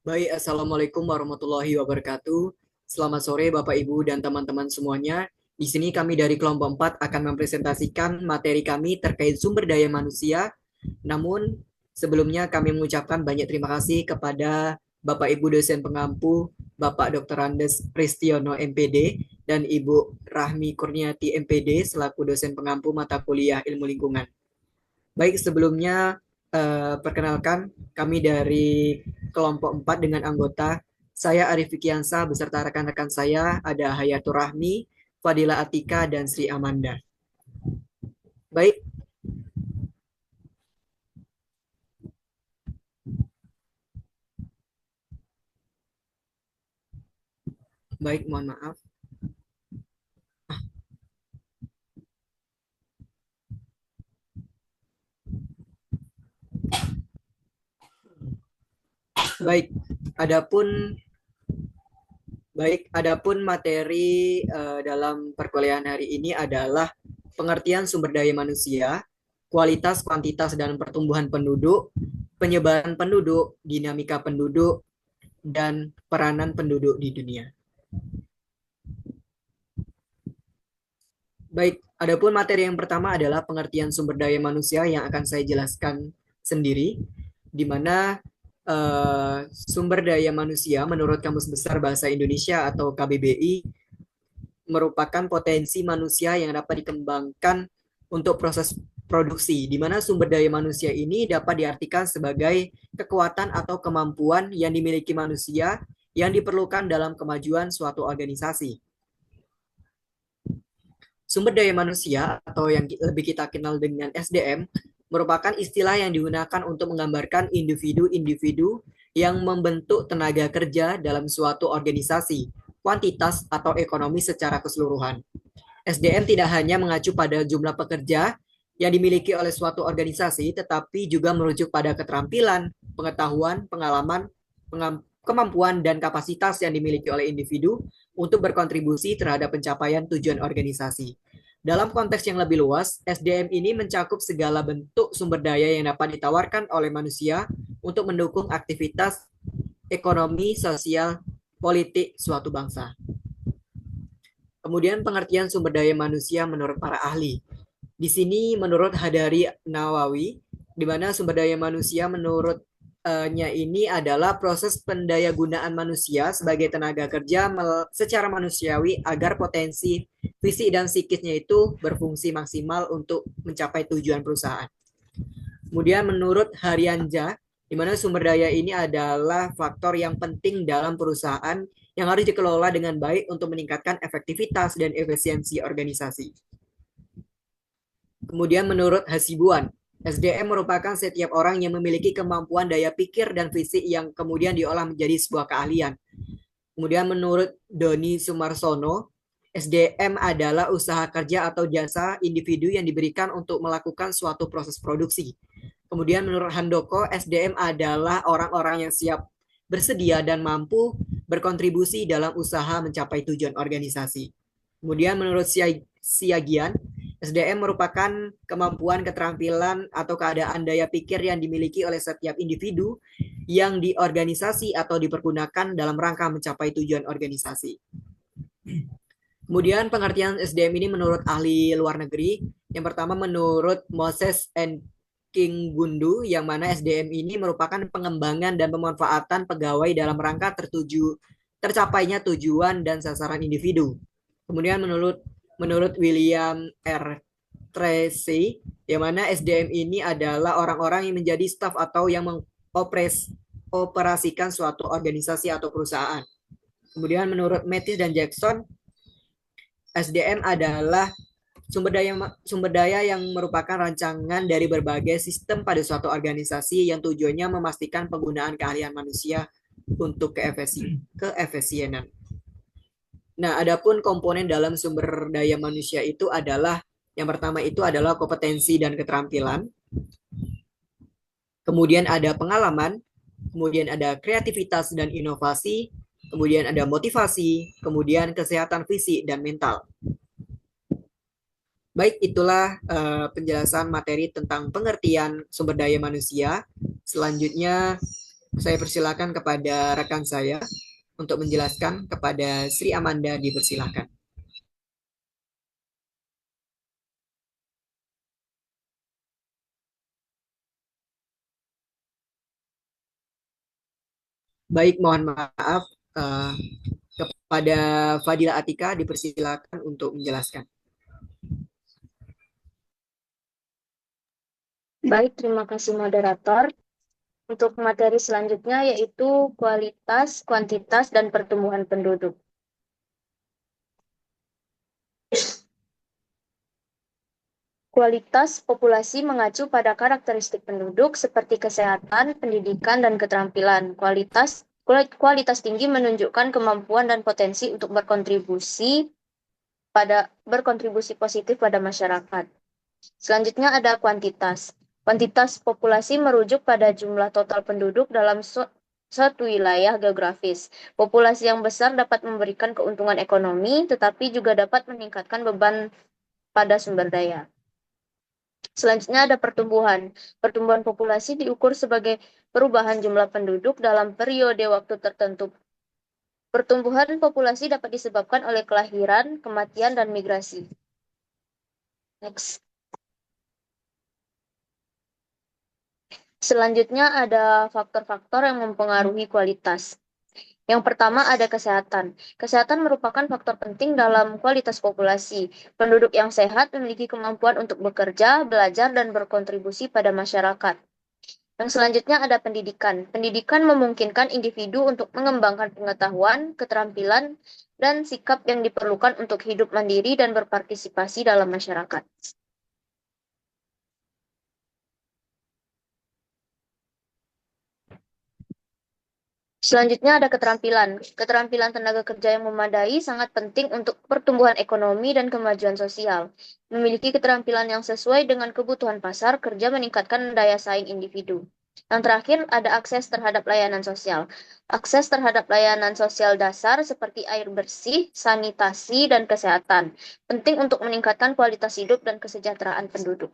Baik, Assalamualaikum warahmatullahi wabarakatuh. Selamat sore Bapak Ibu dan teman-teman semuanya. Di sini kami dari kelompok 4 akan mempresentasikan materi kami terkait sumber daya manusia. Namun sebelumnya kami mengucapkan banyak terima kasih kepada Bapak Ibu dosen pengampu, Bapak Dr. Andes Pristiono MPD dan Ibu Rahmi Kurniati MPD selaku dosen pengampu mata kuliah Ilmu Lingkungan. Baik, sebelumnya perkenalkan kami dari kelompok 4 dengan anggota saya Arif Fikiansa beserta rekan-rekan saya ada Hayatur Rahmi, Fadila Atika, dan Sri Amanda. Baik, baik, mohon maaf. Baik, adapun adapun materi dalam perkuliahan hari ini adalah pengertian sumber daya manusia, kualitas, kuantitas, dan pertumbuhan penduduk, penyebaran penduduk, dinamika penduduk, dan peranan penduduk di dunia. Baik, adapun materi yang pertama adalah pengertian sumber daya manusia yang akan saya jelaskan sendiri, di mana sumber daya manusia menurut Kamus Besar Bahasa Indonesia atau KBBI merupakan potensi manusia yang dapat dikembangkan untuk proses produksi, di mana sumber daya manusia ini dapat diartikan sebagai kekuatan atau kemampuan yang dimiliki manusia yang diperlukan dalam kemajuan suatu organisasi. Sumber daya manusia atau yang lebih kita kenal dengan SDM merupakan istilah yang digunakan untuk menggambarkan individu-individu yang membentuk tenaga kerja dalam suatu organisasi, kuantitas atau ekonomi secara keseluruhan. SDM tidak hanya mengacu pada jumlah pekerja yang dimiliki oleh suatu organisasi, tetapi juga merujuk pada keterampilan, pengetahuan, pengalaman, kemampuan, dan kapasitas yang dimiliki oleh individu untuk berkontribusi terhadap pencapaian tujuan organisasi. Dalam konteks yang lebih luas, SDM ini mencakup segala bentuk sumber daya yang dapat ditawarkan oleh manusia untuk mendukung aktivitas ekonomi, sosial, politik suatu bangsa. Kemudian pengertian sumber daya manusia menurut para ahli. Di sini menurut Hadari Nawawi, di mana sumber daya manusia menurutnya ini adalah proses pendayagunaan manusia sebagai tenaga kerja secara manusiawi agar potensi fisik dan psikisnya itu berfungsi maksimal untuk mencapai tujuan perusahaan. Kemudian menurut Haryanja, di mana sumber daya ini adalah faktor yang penting dalam perusahaan yang harus dikelola dengan baik untuk meningkatkan efektivitas dan efisiensi organisasi. Kemudian menurut Hasibuan, SDM merupakan setiap orang yang memiliki kemampuan daya pikir dan fisik yang kemudian diolah menjadi sebuah keahlian. Kemudian menurut Doni Sumarsono, SDM adalah usaha kerja atau jasa individu yang diberikan untuk melakukan suatu proses produksi. Kemudian menurut Handoko, SDM adalah orang-orang yang siap bersedia dan mampu berkontribusi dalam usaha mencapai tujuan organisasi. Kemudian menurut Siagian, SDM merupakan kemampuan, keterampilan, atau keadaan daya pikir yang dimiliki oleh setiap individu yang diorganisasi atau dipergunakan dalam rangka mencapai tujuan organisasi. Kemudian pengertian SDM ini menurut ahli luar negeri. Yang pertama menurut Moses and King Gundu, yang mana SDM ini merupakan pengembangan dan pemanfaatan pegawai dalam rangka tercapainya tujuan dan sasaran individu. Kemudian menurut William R. Tracy, yang mana SDM ini adalah orang-orang yang menjadi staf atau yang mengoperasikan suatu organisasi atau perusahaan. Kemudian menurut Mattis dan Jackson, SDM adalah sumber daya yang merupakan rancangan dari berbagai sistem pada suatu organisasi yang tujuannya memastikan penggunaan keahlian manusia untuk keefisienan. Nah, adapun komponen dalam sumber daya manusia itu adalah yang pertama itu adalah kompetensi dan keterampilan. Kemudian ada pengalaman, kemudian ada kreativitas dan inovasi, kemudian ada motivasi, kemudian kesehatan fisik dan mental. Baik, itulah penjelasan materi tentang pengertian sumber daya manusia. Selanjutnya Saya persilakan kepada rekan saya untuk menjelaskan. Kepada Sri Amanda dipersilakan. Baik, mohon maaf, eh, kepada Fadila Atika dipersilakan untuk menjelaskan. Baik, terima kasih moderator. Untuk materi selanjutnya yaitu kualitas, kuantitas, dan pertumbuhan penduduk. Kualitas populasi mengacu pada karakteristik penduduk seperti kesehatan, pendidikan, dan keterampilan. Kualitas tinggi menunjukkan kemampuan dan potensi untuk berkontribusi positif pada masyarakat. Selanjutnya ada kuantitas. Kuantitas populasi merujuk pada jumlah total penduduk dalam suatu wilayah geografis. Populasi yang besar dapat memberikan keuntungan ekonomi, tetapi juga dapat meningkatkan beban pada sumber daya. Selanjutnya ada pertumbuhan. Pertumbuhan populasi diukur sebagai perubahan jumlah penduduk dalam periode waktu tertentu. Pertumbuhan populasi dapat disebabkan oleh kelahiran, kematian, dan migrasi. Next. Selanjutnya ada faktor-faktor yang mempengaruhi kualitas. Yang pertama ada kesehatan. Kesehatan merupakan faktor penting dalam kualitas populasi. Penduduk yang sehat memiliki kemampuan untuk bekerja, belajar, dan berkontribusi pada masyarakat. Yang selanjutnya ada pendidikan. Pendidikan memungkinkan individu untuk mengembangkan pengetahuan, keterampilan, dan sikap yang diperlukan untuk hidup mandiri dan berpartisipasi dalam masyarakat. Selanjutnya ada keterampilan. Keterampilan tenaga kerja yang memadai sangat penting untuk pertumbuhan ekonomi dan kemajuan sosial. Memiliki keterampilan yang sesuai dengan kebutuhan pasar kerja meningkatkan daya saing individu. Yang terakhir ada akses terhadap layanan sosial. Akses terhadap layanan sosial dasar seperti air bersih, sanitasi, dan kesehatan. Penting untuk meningkatkan kualitas hidup dan kesejahteraan penduduk.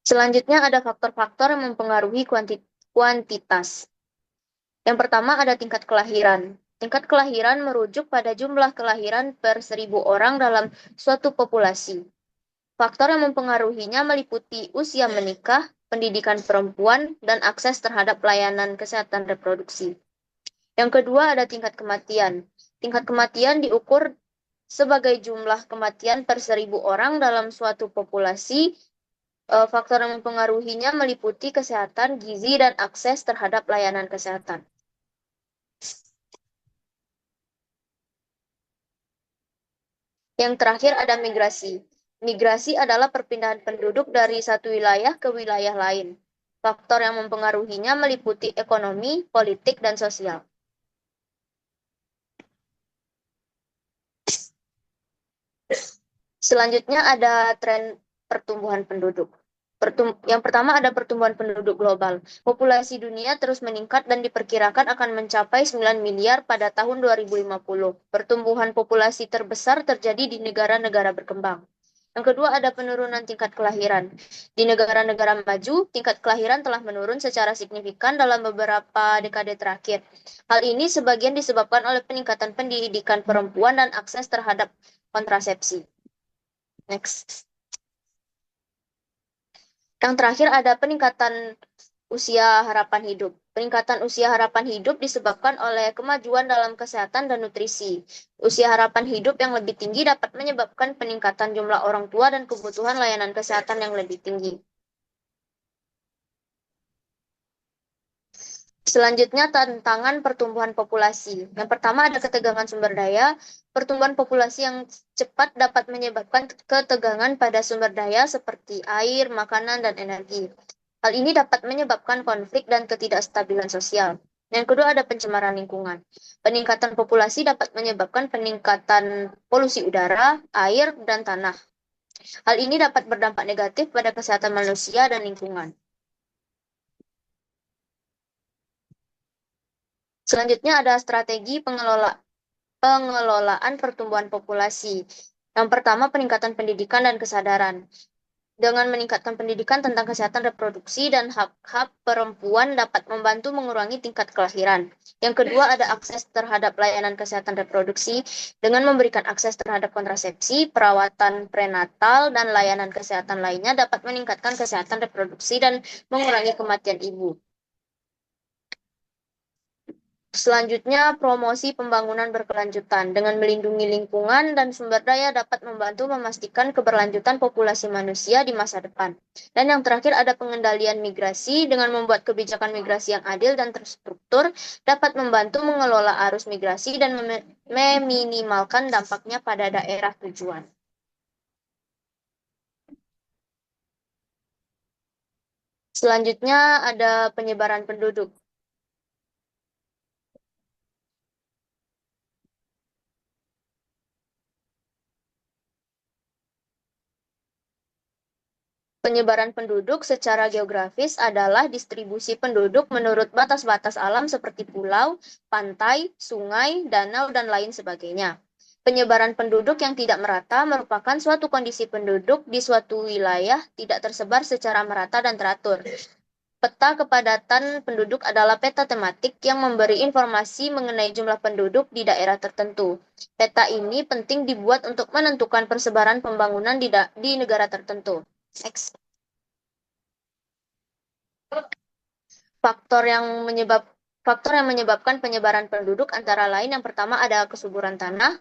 Selanjutnya ada faktor-faktor yang mempengaruhi kuantitas. Yang pertama ada tingkat kelahiran. Tingkat kelahiran merujuk pada jumlah kelahiran per 1.000 orang dalam suatu populasi. Faktor yang mempengaruhinya meliputi usia menikah, pendidikan perempuan, dan akses terhadap layanan kesehatan reproduksi. Yang kedua ada tingkat kematian. Tingkat kematian diukur sebagai jumlah kematian per 1.000 orang dalam suatu populasi. Faktor yang mempengaruhinya meliputi kesehatan, gizi, dan akses terhadap layanan kesehatan. Yang terakhir ada migrasi. Migrasi adalah perpindahan penduduk dari satu wilayah ke wilayah lain. Faktor yang mempengaruhinya meliputi ekonomi, politik, dan sosial. Selanjutnya ada tren pertumbuhan penduduk. Yang pertama ada pertumbuhan penduduk global. Populasi dunia terus meningkat dan diperkirakan akan mencapai 9 miliar pada tahun 2050. Pertumbuhan populasi terbesar terjadi di negara-negara berkembang. Yang kedua ada penurunan tingkat kelahiran. Di negara-negara maju, tingkat kelahiran telah menurun secara signifikan dalam beberapa dekade terakhir. Hal ini sebagian disebabkan oleh peningkatan pendidikan perempuan dan akses terhadap kontrasepsi. Next. Yang terakhir ada peningkatan usia harapan hidup. Peningkatan usia harapan hidup disebabkan oleh kemajuan dalam kesehatan dan nutrisi. Usia harapan hidup yang lebih tinggi dapat menyebabkan peningkatan jumlah orang tua dan kebutuhan layanan kesehatan yang lebih tinggi. Selanjutnya, tantangan pertumbuhan populasi. Yang pertama ada ketegangan sumber daya. Pertumbuhan populasi yang cepat dapat menyebabkan ketegangan pada sumber daya seperti air, makanan, dan energi. Hal ini dapat menyebabkan konflik dan ketidakstabilan sosial. Yang kedua ada pencemaran lingkungan. Peningkatan populasi dapat menyebabkan peningkatan polusi udara, air, dan tanah. Hal ini dapat berdampak negatif pada kesehatan manusia dan lingkungan. Selanjutnya ada strategi pengelolaan pertumbuhan populasi. Yang pertama, peningkatan pendidikan dan kesadaran. Dengan meningkatkan pendidikan tentang kesehatan reproduksi dan hak-hak perempuan dapat membantu mengurangi tingkat kelahiran. Yang kedua ada akses terhadap layanan kesehatan reproduksi dengan memberikan akses terhadap kontrasepsi, perawatan prenatal, dan layanan kesehatan lainnya dapat meningkatkan kesehatan reproduksi dan mengurangi kematian ibu. Selanjutnya, promosi pembangunan berkelanjutan dengan melindungi lingkungan dan sumber daya dapat membantu memastikan keberlanjutan populasi manusia di masa depan. Dan yang terakhir ada pengendalian migrasi dengan membuat kebijakan migrasi yang adil dan terstruktur dapat membantu mengelola arus migrasi dan meminimalkan dampaknya pada daerah tujuan. Selanjutnya ada penyebaran penduduk. Penyebaran penduduk secara geografis adalah distribusi penduduk menurut batas-batas alam seperti pulau, pantai, sungai, danau, dan lain sebagainya. Penyebaran penduduk yang tidak merata merupakan suatu kondisi penduduk di suatu wilayah tidak tersebar secara merata dan teratur. Peta kepadatan penduduk adalah peta tematik yang memberi informasi mengenai jumlah penduduk di daerah tertentu. Peta ini penting dibuat untuk menentukan persebaran pembangunan di negara tertentu. Next. Faktor yang menyebabkan penyebaran penduduk antara lain yang pertama ada kesuburan tanah,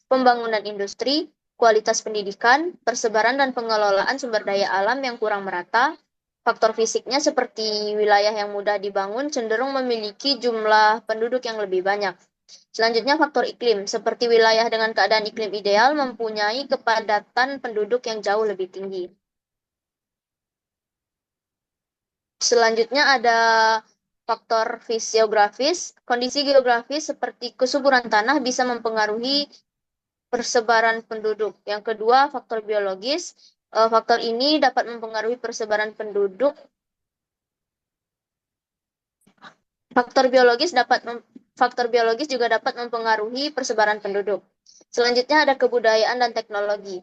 pembangunan industri, kualitas pendidikan, persebaran dan pengelolaan sumber daya alam yang kurang merata. Faktor fisiknya seperti wilayah yang mudah dibangun cenderung memiliki jumlah penduduk yang lebih banyak. Selanjutnya faktor iklim, seperti wilayah dengan keadaan iklim ideal mempunyai kepadatan penduduk yang jauh lebih tinggi. Selanjutnya ada faktor fisiografis. Kondisi geografis seperti kesuburan tanah bisa mempengaruhi persebaran penduduk. Yang kedua, faktor biologis. Faktor ini dapat mempengaruhi persebaran penduduk. Faktor biologis juga dapat mempengaruhi persebaran penduduk. Selanjutnya ada kebudayaan dan teknologi.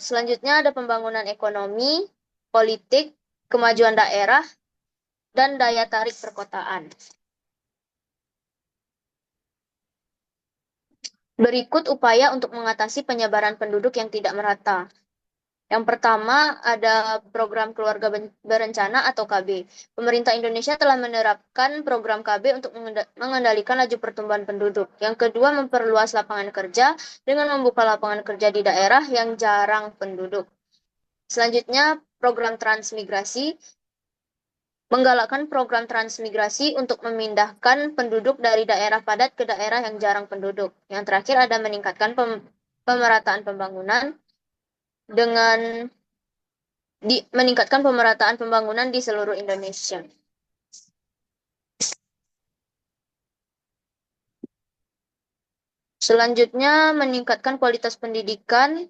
Selanjutnya ada pembangunan ekonomi, politik, kemajuan daerah, dan daya tarik perkotaan. Berikut upaya untuk mengatasi penyebaran penduduk yang tidak merata. Yang pertama ada program keluarga berencana atau KB. Pemerintah Indonesia telah menerapkan program KB untuk mengendalikan laju pertumbuhan penduduk. Yang kedua memperluas lapangan kerja dengan membuka lapangan kerja di daerah yang jarang penduduk. Selanjutnya program transmigrasi. Menggalakkan program transmigrasi untuk memindahkan penduduk dari daerah padat ke daerah yang jarang penduduk. Yang terakhir ada meningkatkan pemerataan pembangunan dengan meningkatkan pemerataan pembangunan di seluruh Indonesia. Selanjutnya meningkatkan kualitas pendidikan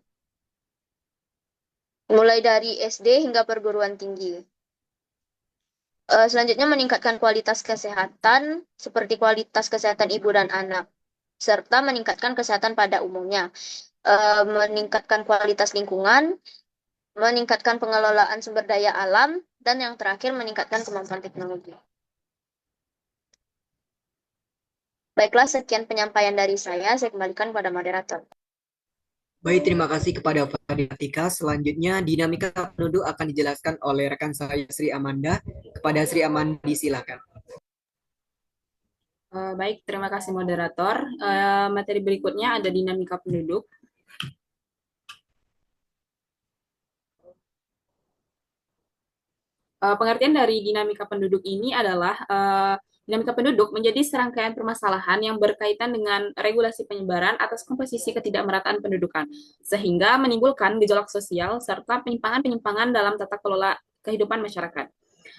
mulai dari SD hingga perguruan tinggi. Selanjutnya meningkatkan kualitas kesehatan seperti kualitas kesehatan ibu dan anak, serta meningkatkan kesehatan pada umumnya. Meningkatkan kualitas lingkungan, meningkatkan pengelolaan sumber daya alam, dan yang terakhir meningkatkan kemampuan teknologi. Baiklah, sekian penyampaian dari saya kembalikan kepada moderator. Baik, terima kasih kepada Fadila. Selanjutnya, dinamika penduduk akan dijelaskan oleh rekan saya Sri Amanda. Kepada Sri Amanda, disilakan. Baik, terima kasih moderator. Materi berikutnya ada dinamika penduduk. Pengertian dari dinamika penduduk ini adalah dinamika penduduk menjadi serangkaian permasalahan yang berkaitan dengan regulasi penyebaran atas komposisi ketidakmerataan pendudukan, sehingga menimbulkan gejolak sosial serta penyimpangan-penyimpangan dalam tata kelola kehidupan masyarakat.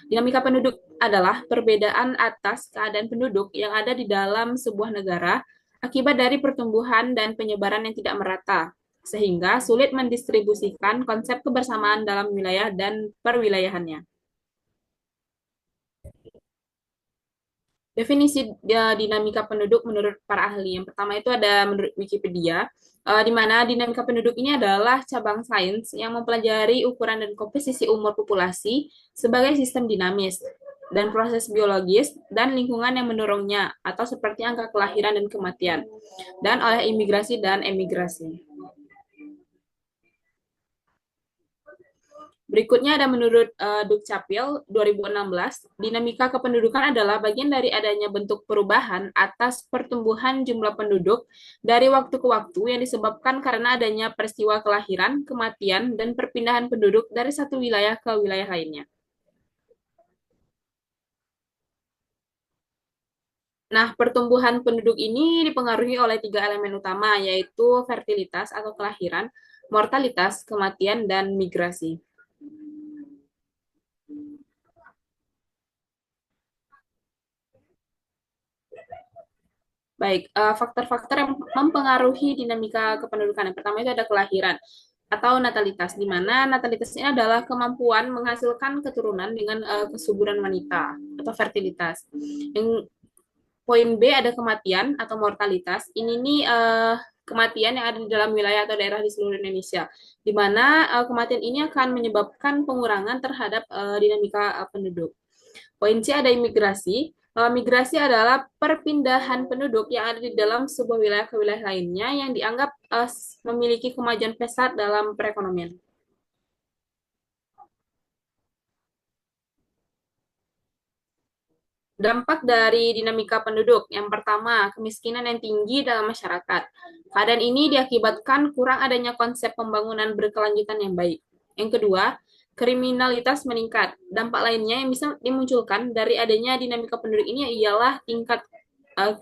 Dinamika penduduk adalah perbedaan atas keadaan penduduk yang ada di dalam sebuah negara akibat dari pertumbuhan dan penyebaran yang tidak merata, sehingga sulit mendistribusikan konsep kebersamaan dalam wilayah dan perwilayahannya. Definisi dinamika penduduk menurut para ahli. Yang pertama itu ada menurut Wikipedia, di mana dinamika penduduk ini adalah cabang sains yang mempelajari ukuran dan komposisi umur populasi sebagai sistem dinamis dan proses biologis dan lingkungan yang mendorongnya, atau seperti angka kelahiran dan kematian, dan oleh imigrasi dan emigrasi. Berikutnya ada menurut Dukcapil 2016, dinamika kependudukan adalah bagian dari adanya bentuk perubahan atas pertumbuhan jumlah penduduk dari waktu ke waktu yang disebabkan karena adanya peristiwa kelahiran, kematian, dan perpindahan penduduk dari satu wilayah ke wilayah lainnya. Nah, pertumbuhan penduduk ini dipengaruhi oleh 3 elemen utama, yaitu fertilitas atau kelahiran, mortalitas, kematian, dan migrasi. Baik, faktor-faktor yang mempengaruhi dinamika kependudukan. Yang pertama itu ada kelahiran atau natalitas, di mana natalitas ini adalah kemampuan menghasilkan keturunan dengan kesuburan wanita atau fertilitas. Yang poin B ada kematian atau mortalitas. Ini nih kematian yang ada di dalam wilayah atau daerah di seluruh Indonesia, di mana kematian ini akan menyebabkan pengurangan terhadap dinamika penduduk. Poin C ada imigrasi. Migrasi adalah perpindahan penduduk yang ada di dalam sebuah wilayah ke wilayah lainnya yang dianggap memiliki kemajuan pesat dalam perekonomian. Dampak dari dinamika penduduk. Yang pertama, kemiskinan yang tinggi dalam masyarakat. Keadaan ini diakibatkan kurang adanya konsep pembangunan berkelanjutan yang baik. Yang kedua, kriminalitas meningkat. Dampak lainnya yang bisa dimunculkan dari adanya dinamika penduduk ini ialah tingkat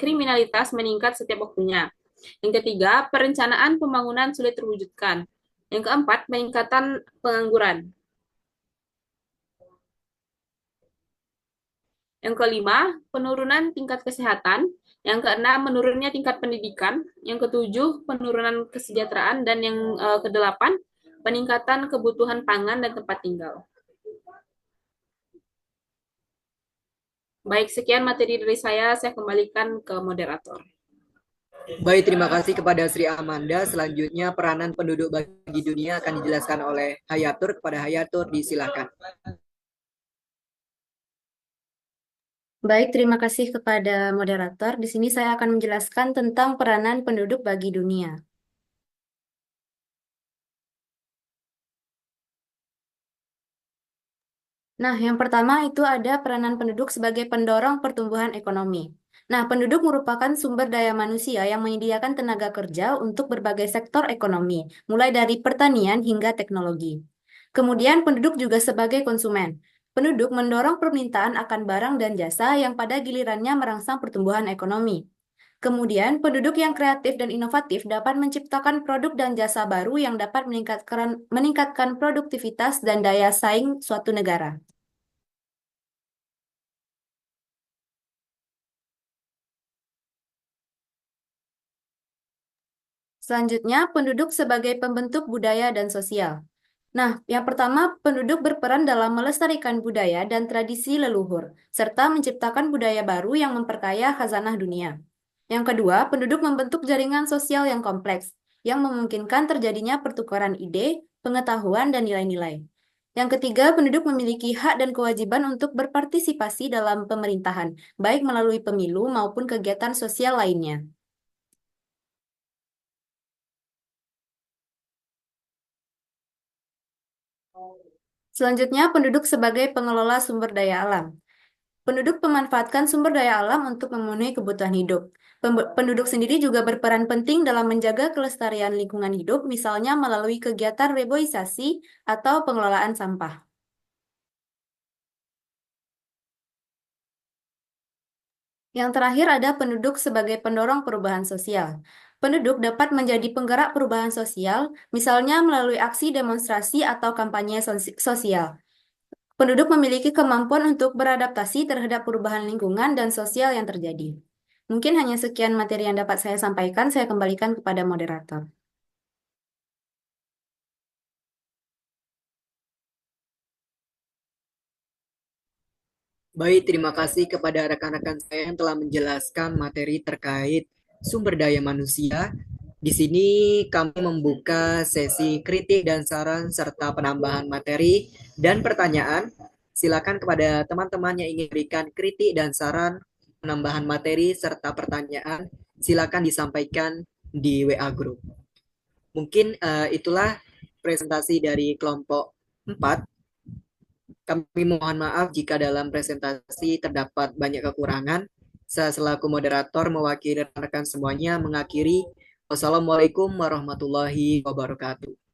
kriminalitas meningkat setiap waktunya. Yang ketiga, perencanaan pembangunan sulit terwujudkan. Yang keempat, peningkatan pengangguran. Yang kelima, penurunan tingkat kesehatan. Yang keenam, menurunnya tingkat pendidikan. Yang ketujuh, penurunan kesejahteraan. Dan yang kedelapan, peningkatan kebutuhan pangan dan tempat tinggal. Baik, sekian materi dari saya kembalikan ke moderator. Baik, terima kasih kepada Sri Amanda. Selanjutnya peranan penduduk bagi dunia akan dijelaskan oleh Hayatur. Kepada Hayatur, disilakan. Baik, terima kasih kepada moderator. Di sini saya akan menjelaskan tentang peranan penduduk bagi dunia. Nah, yang pertama itu ada peranan penduduk sebagai pendorong pertumbuhan ekonomi. Nah, penduduk merupakan sumber daya manusia yang menyediakan tenaga kerja untuk berbagai sektor ekonomi, mulai dari pertanian hingga teknologi. Kemudian, penduduk juga sebagai konsumen. Penduduk mendorong permintaan akan barang dan jasa yang pada gilirannya merangsang pertumbuhan ekonomi. Kemudian, penduduk yang kreatif dan inovatif dapat menciptakan produk dan jasa baru yang dapat meningkatkan produktivitas dan daya saing suatu negara. Selanjutnya, penduduk sebagai pembentuk budaya dan sosial. Nah, yang pertama, penduduk berperan dalam melestarikan budaya dan tradisi leluhur, serta menciptakan budaya baru yang memperkaya khazanah dunia. Yang kedua, penduduk membentuk jaringan sosial yang kompleks, yang memungkinkan terjadinya pertukaran ide, pengetahuan, dan nilai-nilai. Yang ketiga, penduduk memiliki hak dan kewajiban untuk berpartisipasi dalam pemerintahan, baik melalui pemilu maupun kegiatan sosial lainnya. Selanjutnya, penduduk sebagai pengelola sumber daya alam. Penduduk memanfaatkan sumber daya alam untuk memenuhi kebutuhan hidup. Penduduk sendiri juga berperan penting dalam menjaga kelestarian lingkungan hidup, misalnya melalui kegiatan reboisasi atau pengelolaan sampah. Yang terakhir ada penduduk sebagai pendorong perubahan sosial. Penduduk dapat menjadi penggerak perubahan sosial, misalnya melalui aksi demonstrasi atau kampanye sosial. Penduduk memiliki kemampuan untuk beradaptasi terhadap perubahan lingkungan dan sosial yang terjadi. Mungkin hanya sekian materi yang dapat saya sampaikan, saya kembalikan kepada moderator. Baik, terima kasih kepada rekan-rekan saya yang telah menjelaskan materi terkait sumber daya manusia. Di sini kami membuka sesi kritik dan saran serta penambahan materi dan pertanyaan. Silakan kepada teman-teman yang ingin berikan kritik dan saran, penambahan materi serta pertanyaan, silakan disampaikan di WA Group. Mungkin itulah presentasi dari kelompok 4. Kami mohon maaf jika dalam presentasi terdapat banyak kekurangan. Saya selaku moderator mewakili rekan-rekan semuanya mengakhiri. Wassalamualaikum warahmatullahi wabarakatuh.